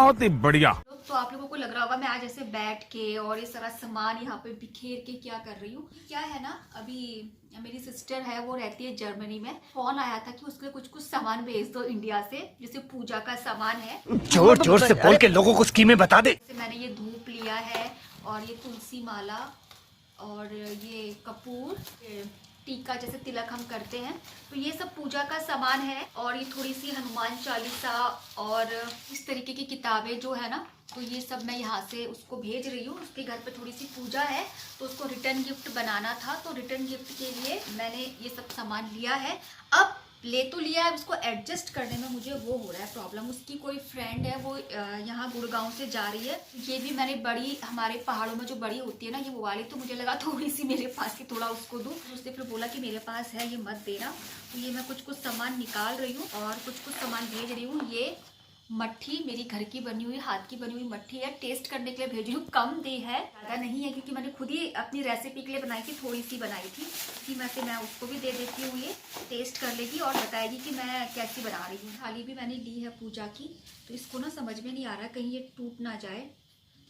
बहुत ही बढ़िया। तो आप लोगों को लग रहा होगा मैं आज ऐसे बैठ के और ये सारा सामान यहाँ पे बिखेर के क्या कर रही हूँ। क्या है ना, अभी मेरी सिस्टर है, वो रहती है जर्मनी में। फोन आया था कि उसके कुछ कुछ सामान भेज दो इंडिया से, जैसे पूजा का सामान है। जोर जोर से बोल के लोगों को स्कीमें बता दे। जैसे मैंने ये धूप लिया है और ये तुलसी माला और ये कपूर, टीका जैसे तिलक हम करते हैं, तो ये सब पूजा का सामान है। और ये थोड़ी सी हनुमान चालीसा और इस तरीके की किताबें जो है ना, तो ये सब मैं यहाँ से उसको भेज रही हूँ। उसके घर पे थोड़ी सी पूजा है तो उसको रिटर्न गिफ्ट बनाना था, तो रिटर्न गिफ्ट के लिए मैंने ये सब सामान लिया है। अब ले तो लिया है, उसको एडजस्ट करने में मुझे वो हो रहा है प्रॉब्लम। उसकी कोई फ्रेंड है, वो यहाँ गुड़गांव से जा रही है। ये भी मैंने बड़ी, हमारे पहाड़ों में जो बड़ी होती है ना ये वो वाली, तो मुझे लगा थोड़ी सी मेरे पास की थोड़ा उसको दूँ। उसने फिर बोला कि मेरे पास है, ये मत देना। तो ये मैं कुछ कुछ सामान निकाल रही हूँ और कुछ कुछ सामान भेज रही हूँ। ये मट्ठी मेरी घर की बनी हुई, हाथ की बनी हुई मट्ठी है, टेस्ट करने के लिए भेज रही हूँ। कम दे है, ज़्यादा नहीं है, क्योंकि मैंने खुद ही अपनी रेसिपी के लिए बनाई थी, थोड़ी सी बनाई थी। कि मैं उसको भी दे देती हूँ, ये टेस्ट कर लेगी और बताएगी कि मैं कैसी बना रही हूँ। थाली भी मैंने ली है पूजा की, तो इसको ना समझ में नहीं आ रहा कहीं ये टूट ना जाए,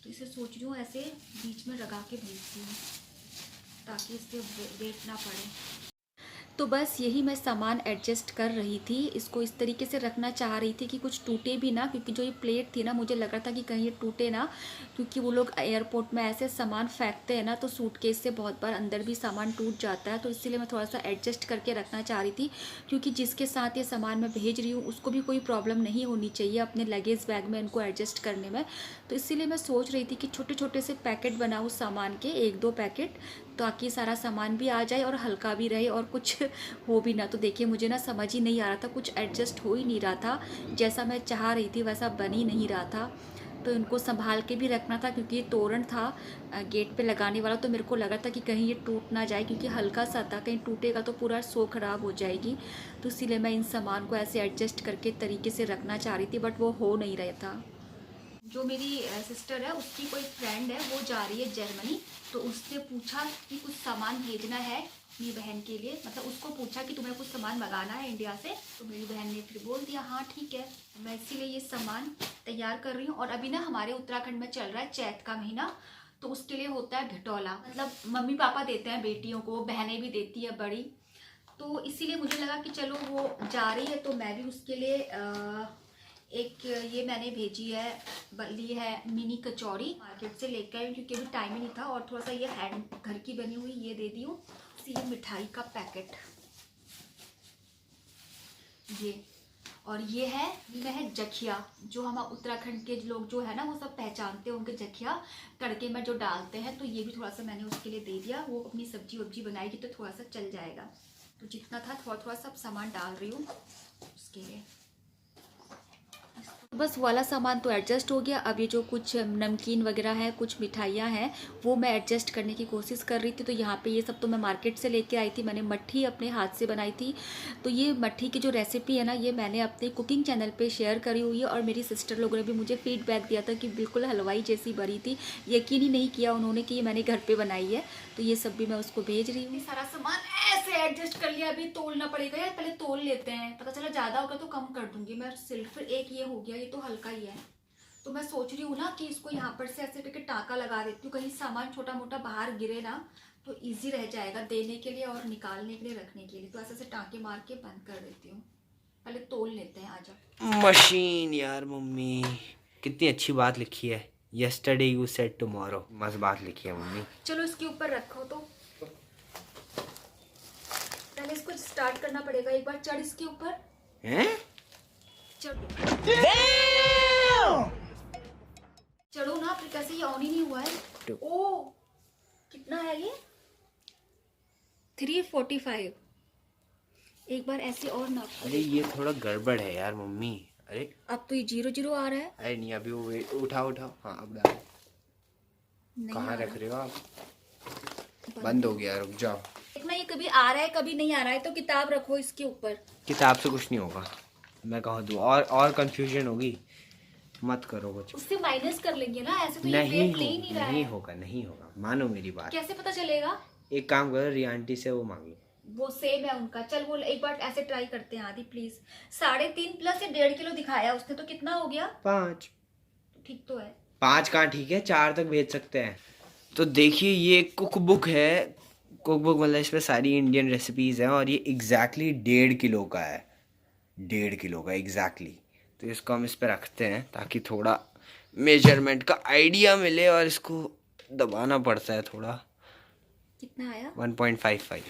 तो इसे सोच रही हूँ ऐसे बीच में लगा के भेजती हूँ ताकि इससे वेट ना पड़े। तो बस यही मैं सामान एडजस्ट कर रही थी। इसको इस तरीके से रखना चाह रही थी कि कुछ टूटे भी ना, क्योंकि जो ये प्लेट थी ना, मुझे लग रहा था कि कहीं ये टूटे ना, क्योंकि वो लोग एयरपोर्ट में ऐसे सामान फेंकते हैं ना, तो सूटकेस से बहुत बार अंदर भी सामान टूट जाता है। तो इसीलिए मैं थोड़ा सा एडजस्ट करके रखना चाह रही थी, क्योंकि जिसके साथ ये सामान मैं भेज रही हूँ उसको भी कोई प्रॉब्लम नहीं होनी चाहिए अपने लगेज बैग में इनको एडजस्ट करने में। तो इसीलिए मैं सोच रही थी कि छोटे छोटे से पैकेट बनाऊँ सामान के, 1-2 पैकेट, ताकि सारा सामान भी आ जाए और हल्का भी रहे और कुछ हो भी ना। तो देखिए मुझे ना समझ ही नहीं आ रहा था, कुछ एडजस्ट हो ही नहीं रहा था, जैसा मैं चाह रही थी वैसा बन ही नहीं रहा था। तो इनको संभाल के भी रखना था, क्योंकि ये तोरण था गेट पे लगाने वाला, तो मेरे को लगा था कि कहीं ये टूट ना जाए, क्योंकि हल्का सा था, कहीं टूटेगा तो पूरा शो खराब हो जाएगी। तो इसीलिए मैं इन सामान को ऐसे एडजस्ट करके तरीके से रखना चाह रही थी, बट वो हो नहीं रहा था। जो मेरी सिस्टर है उसकी कोई फ्रेंड है, वो जा रही है जर्मनी, तो उससे पूछा कि कुछ सामान भेजना है मेरी बहन के लिए। मतलब उसको पूछा कि तुम्हें कुछ सामान मंगाना है इंडिया से, तो मेरी बहन ने फिर बोल दिया हाँ ठीक है। मैं इसीलिए ये सामान तैयार कर रही हूँ। और अभी ना हमारे उत्तराखंड में चल रहा है चैत का महीना, तो उसके लिए होता है घटोला, मतलब मम्मी पापा देते हैं बेटियों को, बहनें भी देती है बड़ी। तो इसीलिए मुझे लगा कि चलो वो जा रही है तो मैं भी उसके लिए एक ये मैंने भेजी है, ली है मिनी कचौरी, मार्केट से लेकर आई, क्योंकि अभी टाइम ही नहीं था। और थोड़ा सा ये हैंड घर की बनी हुई ये दे दी हूँ। ये मिठाई का पैकेट ये, और ये है जखिया, जो हम उत्तराखंड के लोग जो है ना वो सब पहचानते हैं, उनके जखिया तड़के में जो डालते हैं। तो ये भी थोड़ा सा मैंने उसके लिए दे दिया, वो अपनी सब्जी वब्जी बनाएगी तो थोड़ा सा चल जाएगा। तो जितना था थोड़ा थोड़ा सब सामान डाल रही हूँ उसके लिए। बस वाला सामान तो एडजस्ट हो गया। अब ये जो कुछ नमकीन वगैरह है, कुछ मिठाइयाँ हैं, वो मैं एडजस्ट करने की कोशिश कर रही थी। तो यहाँ पे ये सब तो मैं मार्केट से लेके आई थी, मैंने मट्ठी अपने हाथ से बनाई थी। तो ये मट्ठी की जो रेसिपी है ना, ये मैंने अपने कुकिंग चैनल पे शेयर करी हुई है, और मेरी सिस्टर लोगों ने भी मुझे फीडबैक दिया था कि बिल्कुल हलवाई जैसी बनी थी। यकीन ही नहीं किया उन्होंने कि ये मैंने घर पर बनाई है। तो ये सब भी मैं उसको भेज रही हूँ। सारा सामान ऐसे एडजस्ट कर लिया, अभी तोलना पड़ेगा यार, पहले तोल लेते हैं, पता चला ज़्यादा होगा तो कम कर दूंगी मैं। सिर्फ एक ये हो गया, ये तो हल्का ही है। तो मैं सोच रही हूँ ना कि इसको यहाँ पर से ऐसे करके टाँका लगा देती हूँ, कहीं सामान छोटा मोटा बाहर गिरे ना तो इजी रह जाएगा देने के लिए और निकालने के लिए, रखने के लिए। तो ऐसे टाँके मार के बंद कर देती हूँ। पहले तोल लेते हैं, आजा। मशीन यार मम्मी, कितनी अच्छी बात लिखी है, यस्टरडे यू सेड टुमारो, मस्त बात लिखी है मम्मी। चलो इसके ऊपर रखो, तो पहले इसको स्टार्ट करना पड़ेगा एक बार। चढ़ इसके ऊपर हैं? चढ़ो ना, फिर कैसे ये ऑन ही नहीं हुआ है। ओ कितना है ये, 345। एक बार ऐसे और नाप। अरे ये थोड़ा गड़बड़ है यार मम्मी। अरे अब तो ये 0-0 आ रहा है। अरे नहीं, अभी वो उठाओ उठाओ, हाँ अब डालो। कहाँ रख रहे हो आप? बंद हो गया, रुक जाओ। देखना ये कभी आ रहा है कभी नहीं आ रहा है, तो किताब रखो इसके ऊपर। किताब से कुछ नहीं होगा, मैं कह दूँ और कंफ्यूजन होगी, मत करो कुछ। उससे माइनस कर लेंगे ना, ऐसे तो नहीं ये वेट ले ही नहीं रहा है। नहीं होगा, मानो मेरी बात। कैसे पता चलेगा? एक काम करो, रियांटी से वो मांगिए, वो सेम है उनका। चल वो एक बार ऐसे ट्राई करते हैं आदि, प्लीज। 3.5 प्लस 1.5 किलो दिखाया उसने, तो कितना हो गया? 5। ठीक तो है। 5 कहाँ ठीक है, 4 तक भेज सकते हैं। तो देखिए ये कुक बुक है, कुक बुक मतलब इसमें सारी इंडियन रेसिपीज़ हैं और ये एग्जैक्टली 1.5 किलो का है, 1.5 किलो का एग्जैक्टली। तो इसको हम इस पर रखते हैं ताकि थोड़ा मेजरमेंट का आइडिया मिले, और इसको दबाना पड़ता है थोड़ा। कितना आया? 1.55।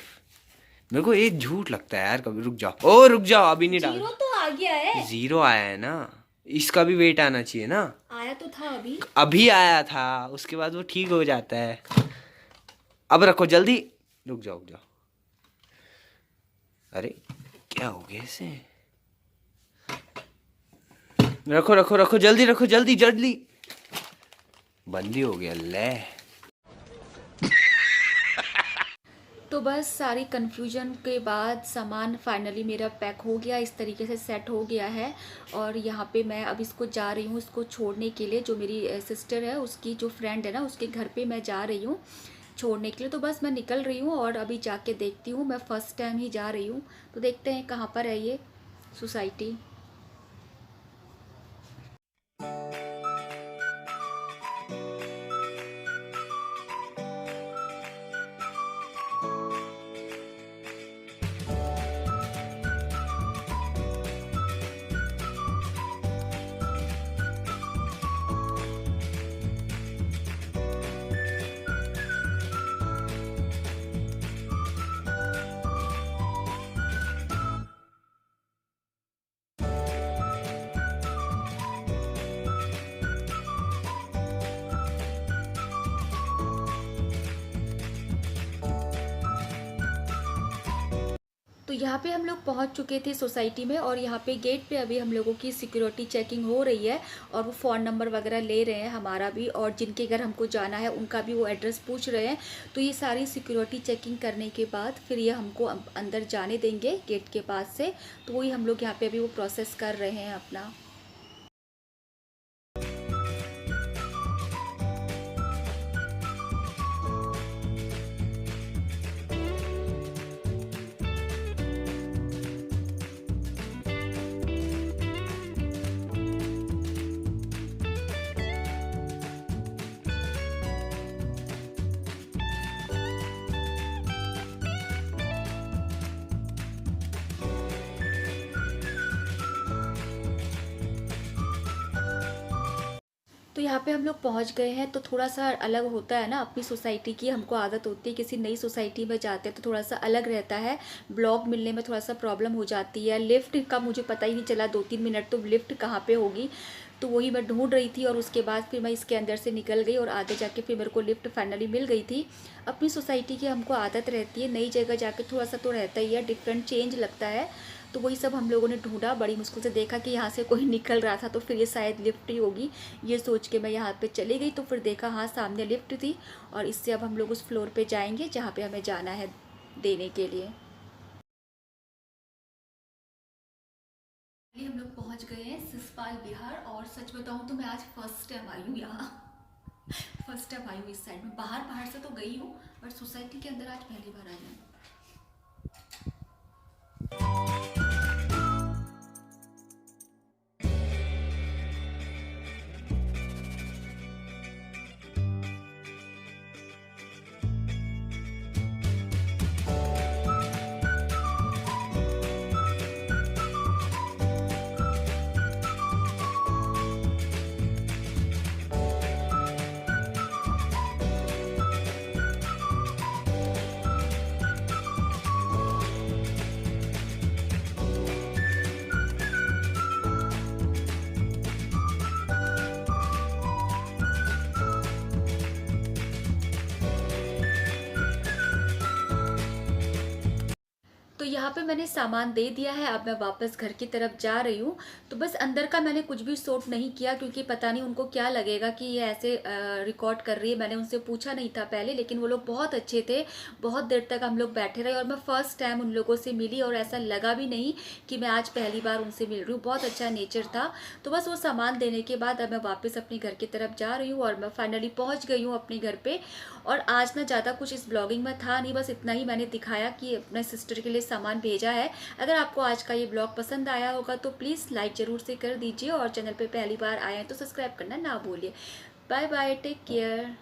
मेरे को ये झूठ लगता है यार कभी। रुक जाओ, ओ रुक जाओ, अभी नहीं डाल। 0 तो आ गया है। 0 आया है ना, इसका भी वेट आना चाहिए ना। आया तो था अभी। अभी आया था, उसके बाद वो ठीक हो जाता है। अब रखो जल्दी। रुक जाओ रुक जाओ। अरे क्या हो गया इसे? रखो रखो रखो, जल्दी रखो, जल्दी जल्दी। बंद ही हो गया ले। तो बस सारी कन्फ्यूजन के बाद सामान फाइनली मेरा पैक हो गया, इस तरीके से सेट हो गया है। और यहाँ पे मैं अब इसको जा रही हूँ इसको छोड़ने के लिए। जो मेरी सिस्टर है उसकी जो फ्रेंड है ना, उसके घर पे मैं जा रही हूँ छोड़ने के लिए। तो बस मैं निकल रही हूँ और अभी जाके देखती हूँ। मैं फ़र्स्ट टाइम ही जा रही हूँ, तो देखते हैं कहाँ पर है ये सोसाइटी। तो यहाँ पे हम लोग पहुँच चुके थे सोसाइटी में, और यहाँ पे गेट पे अभी हम लोगों की सिक्योरिटी चेकिंग हो रही है। और वो फ़ोन नंबर वगैरह ले रहे हैं हमारा भी, और जिनके घर हमको जाना है उनका भी वो एड्रेस पूछ रहे हैं। तो ये सारी सिक्योरिटी चेकिंग करने के बाद फिर ये हमको अंदर जाने देंगे गेट के पास से। तो वही हम लोग यहाँ पे अभी वो प्रोसेस कर रहे हैं अपना। तो यहाँ पे हम लोग पहुँच गए हैं। तो थोड़ा सा अलग होता है ना अपनी सोसाइटी की, हमको आदत होती है किसी नई सोसाइटी में जाते हैं तो थोड़ा सा अलग रहता है। ब्लॉक मिलने में थोड़ा सा प्रॉब्लम हो जाती है। लिफ्ट का मुझे पता ही नहीं चला 2-3 मिनट तो लिफ्ट कहाँ पे होगी, तो वही मैं ढूंढ रही थी। और उसके बाद फिर मैं इसके अंदर से निकल गई और आगे जाके फिर मेरे को लिफ्ट फाइनली मिल गई थी। अपनी सोसाइटी की हमको आदत रहती है, नई जगह जाके थोड़ा सा तो रहता ही है, डिफरेंट चेंज लगता है। तो वही सब हम लोगों ने ढूंढा, बड़ी मुश्किल से देखा कि यहाँ से कोई निकल रहा था, तो फिर ये शायद लिफ्ट ही होगी, ये सोच के मैं यहाँ पे चली गई। तो फिर देखा हाँ सामने लिफ्ट थी, और इससे अब हम लोग उस फ्लोर पे जाएंगे जहाँ पे हमें जाना है देने के लिए। हम लोग पहुँच गए हैं सिसपाल बिहार। और सच बताऊँ तो मैं आज फर्स्ट टाइम आई हूँ यहाँ। फर्स्ट टाइम आई हूँ इस साइड में। बाहर से तो गई हूँ, बट सोसाइटी के अंदर आज पहली बार आई हूँ। तो यहाँ पे मैंने सामान दे दिया है, अब मैं वापस घर की तरफ जा रही हूँ। तो बस अंदर का मैंने कुछ भी शूट नहीं किया, क्योंकि पता नहीं उनको क्या लगेगा कि ये ऐसे रिकॉर्ड कर रही है। मैंने उनसे पूछा नहीं था पहले, लेकिन वो लोग बहुत अच्छे थे। बहुत देर तक हम लोग बैठे रहे, और मैं फ़र्स्ट टाइम उन लोगों से मिली, और ऐसा लगा भी नहीं कि मैं आज पहली बार उनसे मिल रही हूँ। बहुत अच्छा नेचर था। तो बस वो सामान देने के बाद अब मैं वापस अपने घर की तरफ जा रही हूँ, और मैं फाइनली पहुँच गई हूँ अपने घर पर। और आज ना ज़्यादा कुछ इस ब्लॉगिंग में था नहीं, बस इतना ही मैंने दिखाया कि अपने सिस्टर के लिए सामान भेजा है। अगर आपको आज का ये ब्लॉग पसंद आया होगा तो प्लीज़ लाइक ज़रूर से कर दीजिए और चैनल पे पहली बार आए हैं तो सब्सक्राइब करना ना भूलिए। Bye bye, take care.